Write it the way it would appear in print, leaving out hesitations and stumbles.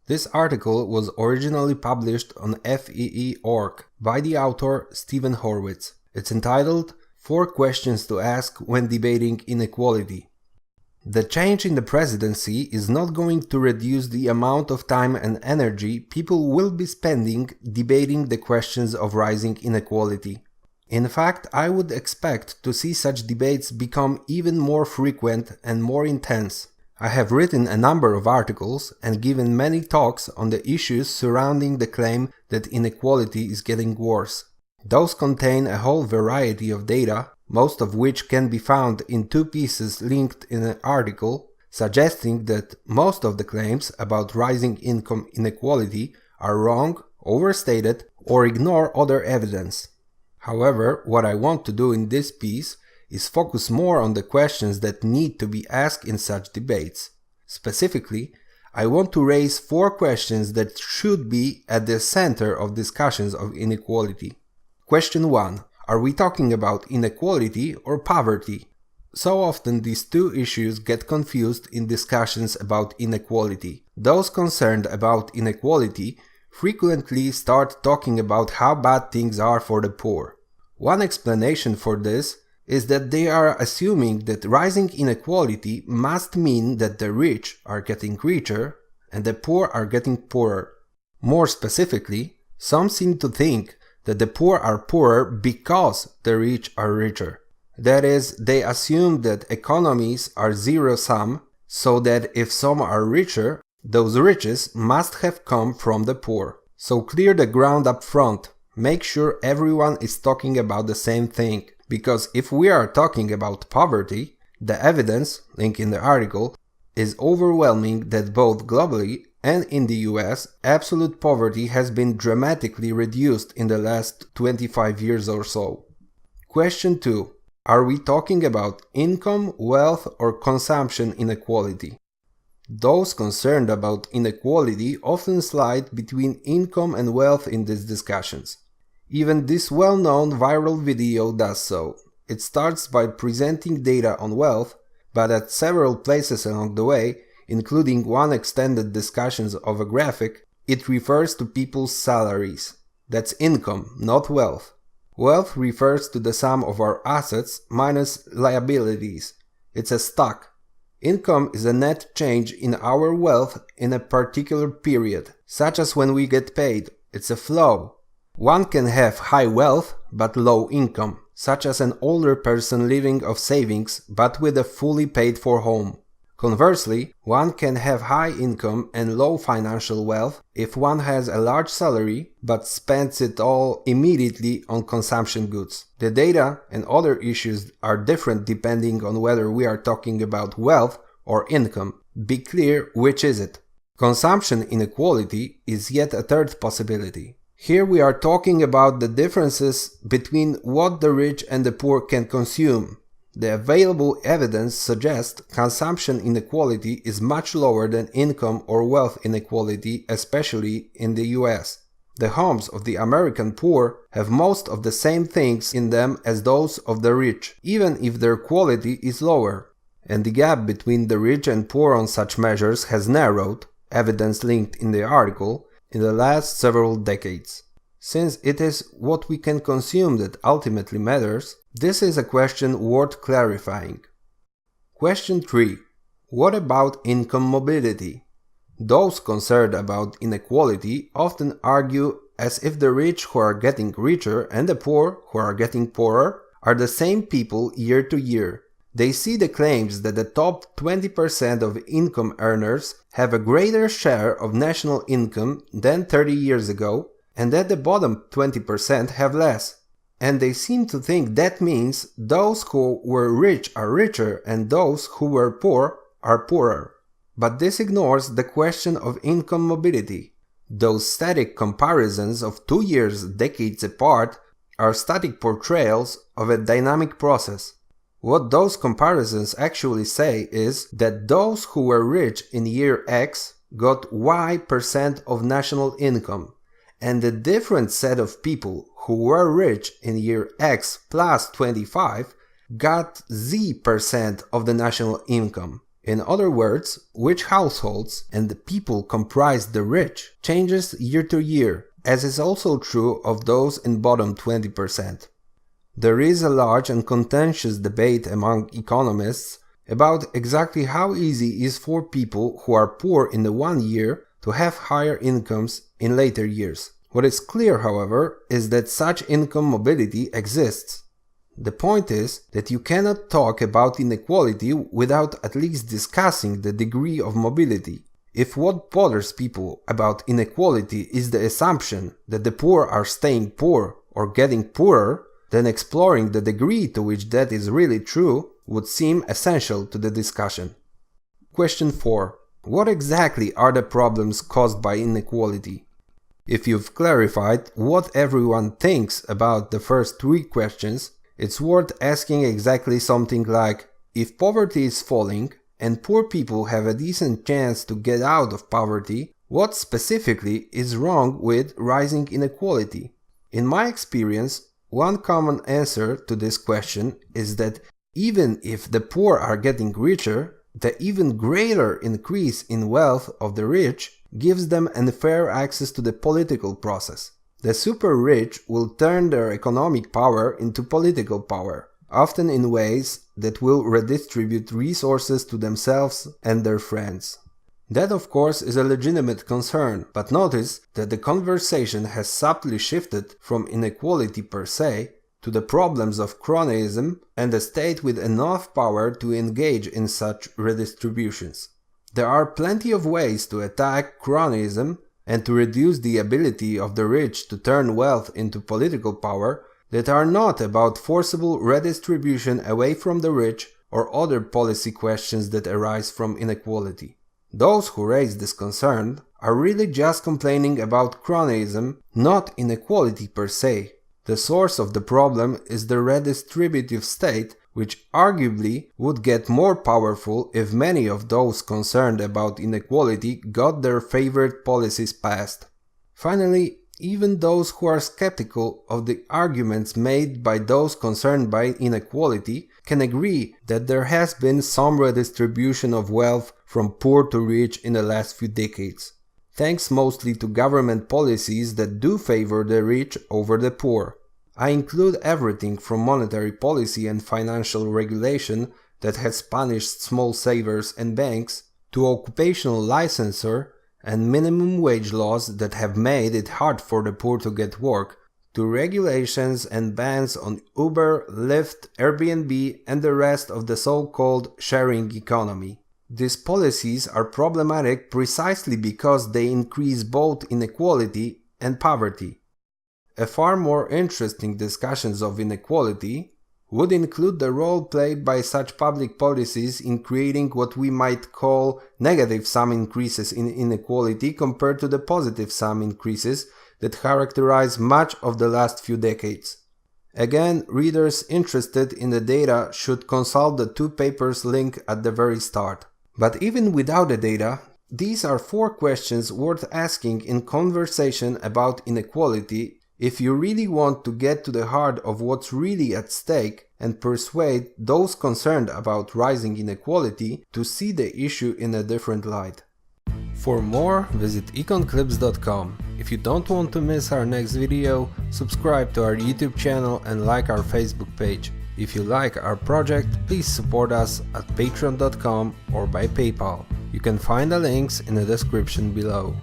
This article was originally published on FEE.org by the author Stephen Horwitz. It's entitled 4 Questions to Ask When Debating Inequality. The change in the presidency is not going to reduce the amount of time and energy people will be spending debating the questions of rising inequality. In fact, I would expect to see such debates become even more frequent and more intense. I have written a number of articles and given many talks on the issues surrounding the claim that inequality is getting worse. Those contain a whole variety of data, most of which can be found in 2 pieces linked in an article, suggesting that most of the claims about rising income inequality are wrong, overstated, or ignore other evidence. However, what I want to do in this piece is focus more on the questions that need to be asked in such debates. Specifically, I want to raise 4 questions that should be at the center of discussions of inequality. Question 1. Are we talking about inequality or poverty? So often these 2 issues get confused in discussions about inequality. Those concerned about inequality frequently start talking about how bad things are for the poor. One explanation for this is that they are assuming that rising inequality must mean that the rich are getting richer and the poor are getting poorer. More specifically, some seem to think that the poor are poorer because the rich are richer. That is, they assume that economies are zero-sum, so that if some are richer, those riches must have come from the poor. So clear the ground up front. Make sure everyone is talking about the same thing, because if we are talking about poverty, the evidence, link in the article, is overwhelming that both globally and in the US, absolute poverty has been dramatically reduced in the last 25 years or so. Question 2. Are we talking about income, wealth, or consumption inequality? Those concerned about inequality often slide between income and wealth in these discussions. Even this well-known viral video does so. It starts by presenting data on wealth, but at several places along the way, including one extended discussions of a graphic, it refers to people's salaries. That's income, not wealth. Wealth refers to the sum of our assets minus liabilities. It's a stock. Income is a net change in our wealth in a particular period, such as when we get paid. It's a flow. One can have high wealth but low income, such as an older person living off savings but with a fully paid for home. Conversely, one can have high income and low financial wealth if one has a large salary but spends it all immediately on consumption goods. The data and other issues are different depending on whether we are talking about wealth or income. Be clear which is it. Consumption inequality is yet a third possibility. Here we are talking about the differences between what the rich and the poor can consume. The available evidence suggests consumption inequality is much lower than income or wealth inequality, especially in the US. The homes of the American poor have most of the same things in them as those of the rich, even if their quality is lower. And the gap between the rich and poor on such measures has narrowed, evidence linked in the article, in the last several decades. Since it is what we can consume that ultimately matters, this is a question worth clarifying. Question 3. What about income mobility? Those concerned about inequality often argue as if the rich who are getting richer and the poor who are getting poorer are the same people year to year. They see the claims that the top 20% of income earners have a greater share of national income than 30 years ago, and that the bottom 20% have less. And they seem to think that means those who were rich are richer and those who were poor are poorer. But this ignores the question of income mobility. Those static comparisons of 2 years decades apart are static portrayals of a dynamic process. What those comparisons actually say is that those who were rich in year X got Y% of national income, and the different set of people who were rich in year X plus 25 got Z% of the national income. In other words, which households and the people comprise the rich changes year to year, as is also true of those in bottom 20%. There is a large and contentious debate among economists about exactly how easy it is for people who are poor in the one year to have higher incomes in later years. What is clear, however, is that such income mobility exists. The point is that you cannot talk about inequality without at least discussing the degree of mobility. If what bothers people about inequality is the assumption that the poor are staying poor or getting poorer, then exploring the degree to which that is really true would seem essential to the discussion. Question 4. What exactly are the problems caused by inequality? If you've clarified what everyone thinks about the first 3 questions, it's worth asking exactly something like, if poverty is falling and poor people have a decent chance to get out of poverty, what specifically is wrong with rising inequality? In my experience, one common answer to this question is that even if the poor are getting richer, the even greater increase in wealth of the rich gives them unfair access to the political process. The super rich will turn their economic power into political power, often in ways that will redistribute resources to themselves and their friends. That, of course, is a legitimate concern, but notice that the conversation has subtly shifted from inequality per se to the problems of cronyism and a state with enough power to engage in such redistributions. There are plenty of ways to attack cronyism and to reduce the ability of the rich to turn wealth into political power that are not about forcible redistribution away from the rich or other policy questions that arise from inequality. Those who raise this concern are really just complaining about cronyism, not inequality per se. The source of the problem is the redistributive state, which arguably would get more powerful if many of those concerned about inequality got their favorite policies passed. Finally, even those who are skeptical of the arguments made by those concerned by inequality can agree that there has been some redistribution of wealth from poor to rich in the last few decades, thanks mostly to government policies that do favor the rich over the poor. I include everything from monetary policy and financial regulation that has punished small savers and banks, to occupational licensure and minimum wage laws that have made it hard for the poor to get work, to regulations and bans on Uber, Lyft, Airbnb and the rest of the so-called sharing economy. These policies are problematic precisely because they increase both inequality and poverty. A far more interesting discussion of inequality would include the role played by such public policies in creating what we might call negative sum increases in inequality compared to the positive sum increases that characterize much of the last few decades. Again, readers interested in the data should consult the 2 papers linked at the very start. But even without the data, these are 4 questions worth asking in conversation about inequality if you really want to get to the heart of what's really at stake and persuade those concerned about rising inequality to see the issue in a different light. For more, visit EconClips.com. If you don't want to miss our next video, subscribe to our YouTube channel and like our Facebook page. If you like our project, please support us at patreon.com or by PayPal. You can find the links in the description below.